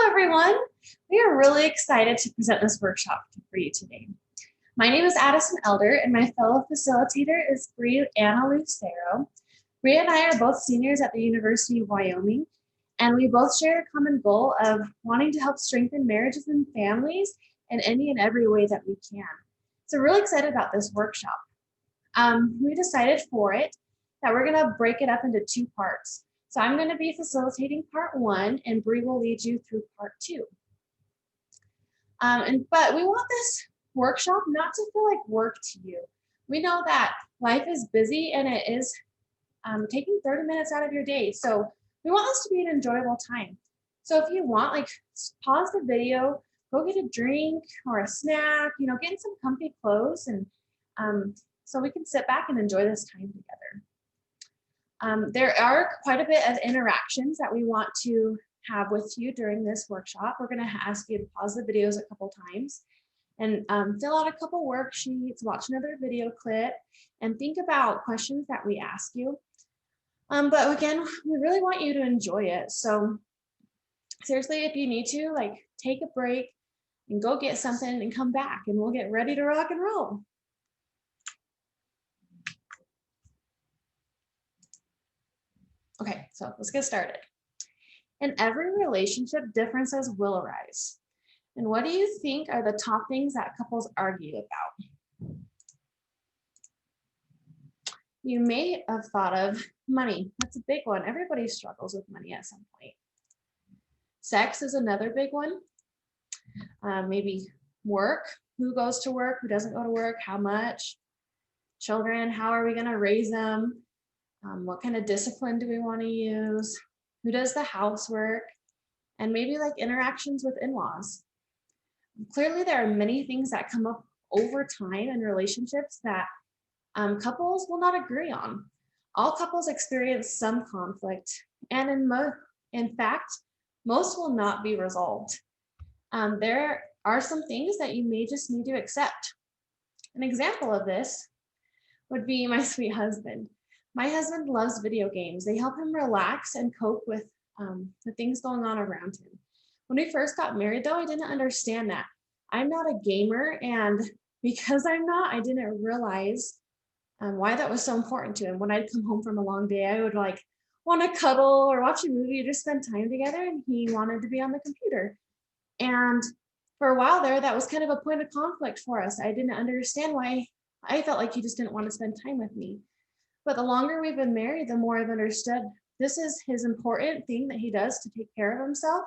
everyone. We are really excited to present this workshop for you today. My name is Addison Elder, and my fellow facilitator is Anna Lucero. Bree and I are both seniors at the University of Wyoming, and we both share a common goal of wanting to help strengthen marriages and families in any and every way that we can. So really excited about this workshop. We decided for it that we're going to break it up into two parts. So I'm going to be facilitating part one, and Bree will lead you through part two. But we want this workshop not to feel like work to you. We know that life is busy and it is taking 30 minutes out of your day. So we want this to be an enjoyable time. So if you want, pause the video, go get a drink or a snack, get in some comfy clothes, and so we can sit back and enjoy this time together. There are quite a bit of interactions that we want to have with you during this workshop. We're going to ask you to pause the videos a couple times and fill out a couple worksheets, watch another video clip, and think about questions that we ask you. But again, we really want you to enjoy it. So seriously, if you need to, take a break and go get something and come back, and we'll get ready to rock and roll. Okay, so let's get started. In every relationship, differences will arise. And what do you think are the top things that couples argue about? You may have thought of money. That's a big one. Everybody struggles with money at some point. Sex is another big one. Maybe work. Who goes to work? Who doesn't go to work? How much? Children, how are we going to raise them? What kind of discipline do we want to use? Who does the housework? And maybe interactions with in-laws. Clearly, there are many things that come up over time in relationships that couples will not agree on. All couples experience some conflict, and in fact, most will not be resolved. There are some things that you may just need to accept. An example of this would be my sweet husband. My husband loves video games. They help him relax and cope with the things going on around him. When we first got married, though, I didn't understand that. I'm not a gamer, and because I'm not, I didn't realize why that was so important to him. When I'd come home from a long day, I would want to cuddle or watch a movie or just spend time together, and he wanted to be on the computer. And for a while there, that was kind of a point of conflict for us. I didn't understand why. I felt like he just didn't want to spend time with me. But the longer we've been married, the more I've understood this is his important thing that he does to take care of himself.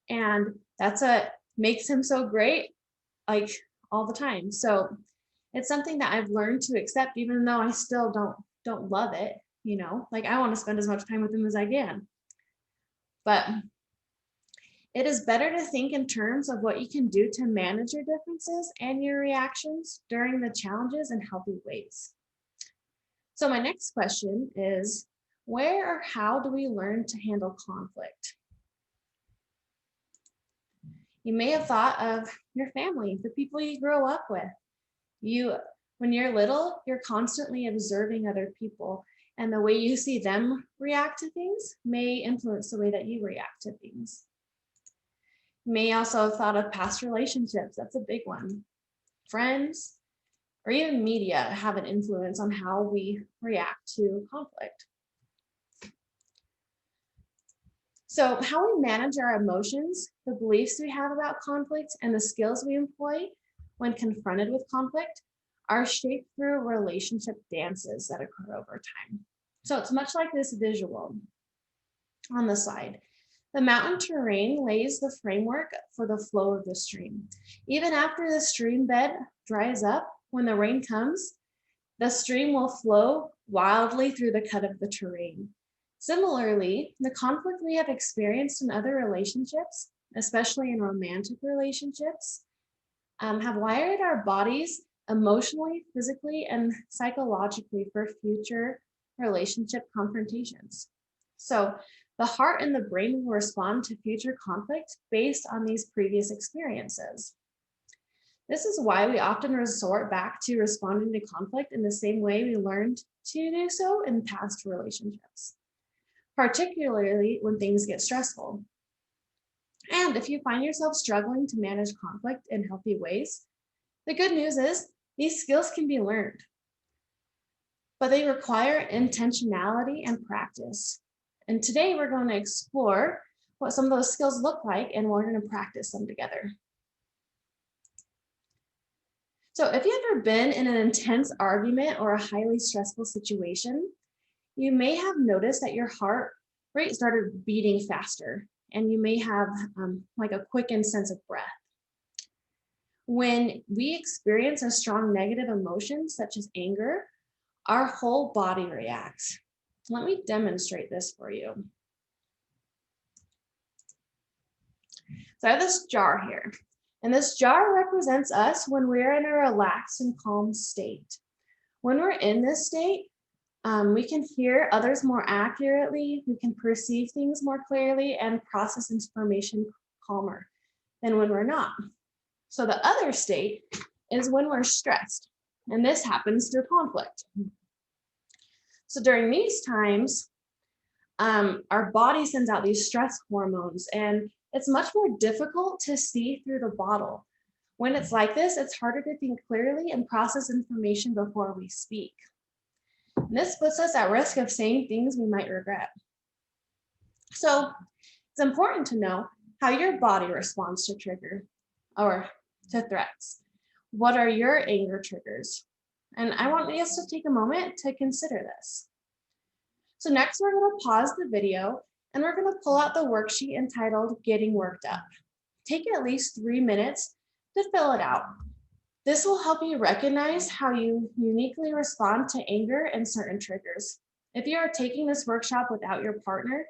And that's what makes him so great, all the time. So it's something that I've learned to accept, even though I still don't love it, I want to spend as much time with him as I can. But it is better to think in terms of what you can do to manage your differences and your reactions during the challenges in healthy ways. So my next question is, where or how do we learn to handle conflict? You may have thought of your family, the people you grow up with. When you're little, you're constantly observing other people, and the way you see them react to things may influence the way that you react to things. You may also have thought of past relationships. That's a big one. Friends, or even media have an influence on how we react to conflict. So how we manage our emotions, the beliefs we have about conflict, and the skills we employ when confronted with conflict are shaped through relationship dances that occur over time. So it's much like this visual on the slide. The mountain terrain lays the framework for the flow of the stream. Even after the stream bed dries up, when the rain comes, the stream will flow wildly through the cut of the terrain. Similarly, the conflict we have experienced in other relationships, especially in romantic relationships, have wired our bodies emotionally, physically, and psychologically for future relationship confrontations. So the heart and the brain will respond to future conflict based on these previous experiences. This is why we often resort back to responding to conflict in the same way we learned to do so in past relationships, particularly when things get stressful. And if you find yourself struggling to manage conflict in healthy ways, the good news is these skills can be learned, but they require intentionality and practice. And today we're going to explore what some of those skills look like, and we're going to practice them together. So if you've ever been in an intense argument or a highly stressful situation, you may have noticed that your heart rate started beating faster, and you may have like a quickened sense of breath. When we experience a strong negative emotion, such as anger, our whole body reacts. Let me demonstrate this for you. So I have this jar here, and this jar represents us when we're in a relaxed and calm state. When we're in this state, we can hear others more accurately, we can perceive things more clearly, and process information calmer than when we're not. So the other state is when we're stressed, and this happens through conflict. So during these times, our body sends out these stress hormones, and it's much more difficult to see through the bottle. When it's like this, it's harder to think clearly and process information before we speak. And this puts us at risk of saying things we might regret. So it's important to know how your body responds to trigger or to threats. What are your anger triggers? And I want us to take a moment to consider this. So next, we're going to pause the video and we're going to pull out the worksheet entitled Getting Worked Up. Take at least 3 minutes to fill it out. This will help you recognize how you uniquely respond to anger and certain triggers. If you are taking this workshop without your partner,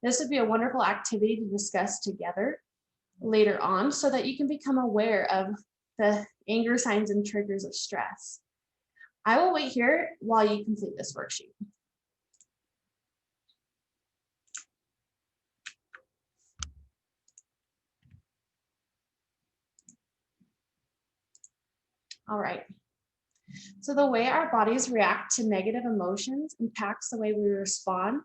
this would be a wonderful activity to discuss together later on so that you can become aware of the anger signs and triggers of stress. I will wait here while you complete this worksheet. All right. So the way our bodies react to negative emotions impacts the way we respond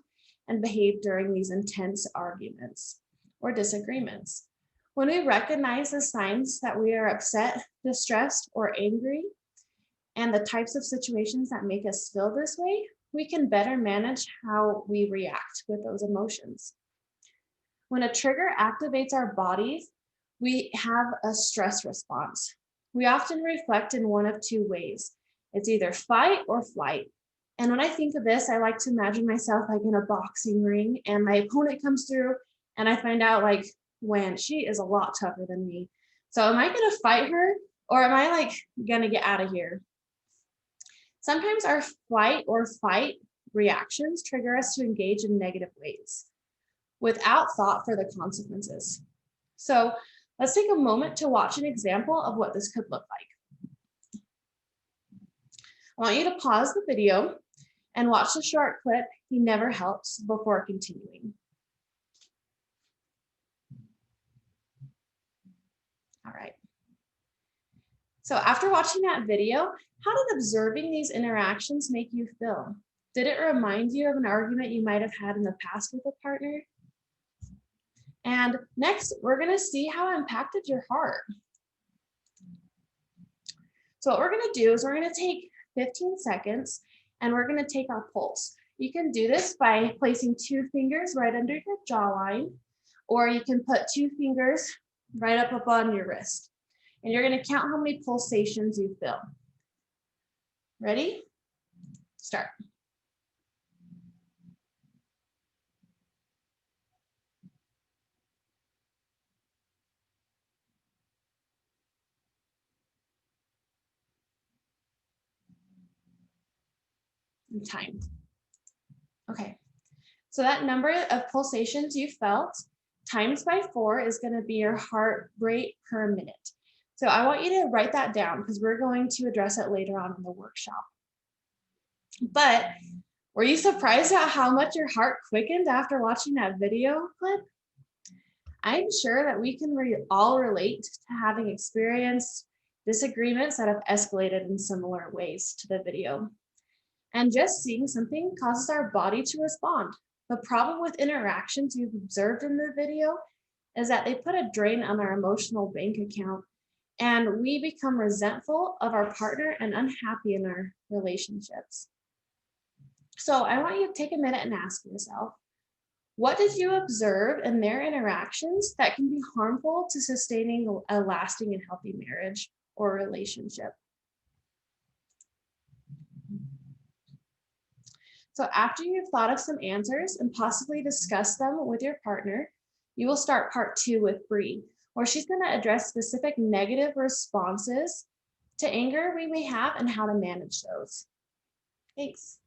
and behave during these intense arguments or disagreements. When we recognize the signs that we are upset, distressed, or angry, and the types of situations that make us feel this way, we can better manage how we react with those emotions. When a trigger activates our bodies, we have a stress response. We often reflect in one of two ways. It's either fight or flight. And when I think of this, I like to imagine myself like in a boxing ring and my opponent comes through and I find out like, when she is a lot tougher than me. So am I gonna fight her or am I like gonna get out of here? Sometimes our flight or fight reactions trigger us to engage in negative ways without thought for the consequences. So let's take a moment to watch an example of what this could look like. I want you to pause the video and watch the short clip, He Never Helps, before continuing. All right. So after watching that video, how did observing these interactions make you feel? Did it remind you of an argument you might have had in the past with a partner? And next, we're going to see how it impacted your heart. So what we're going to do is we're going to take 15 seconds and we're going to take our pulse. You can do this by placing 2 fingers right under your jawline, or you can put 2 fingers right up on your wrist. And you're going to count how many pulsations you feel. Ready? Start. And time. Okay. So that number of pulsations you felt times by 4 is going to be your heart rate per minute. So I want you to write that down because we're going to address it later on in the workshop. But were you surprised at how much your heart quickened after watching that video clip? I'm sure that we can all relate to having experienced disagreements that have escalated in similar ways to the video. And just seeing something causes our body to respond. The problem with interactions you've observed in the video is that they put a drain on our emotional bank account and we become resentful of our partner and unhappy in our relationships. So I want you to take a minute and ask yourself, what did you observe in their interactions that can be harmful to sustaining a lasting and healthy marriage or relationship? So after you've thought of some answers and possibly discussed them with your partner, you will start part 2 with Bree, where she's going to address specific negative responses to anger we may have and how to manage those. Thanks.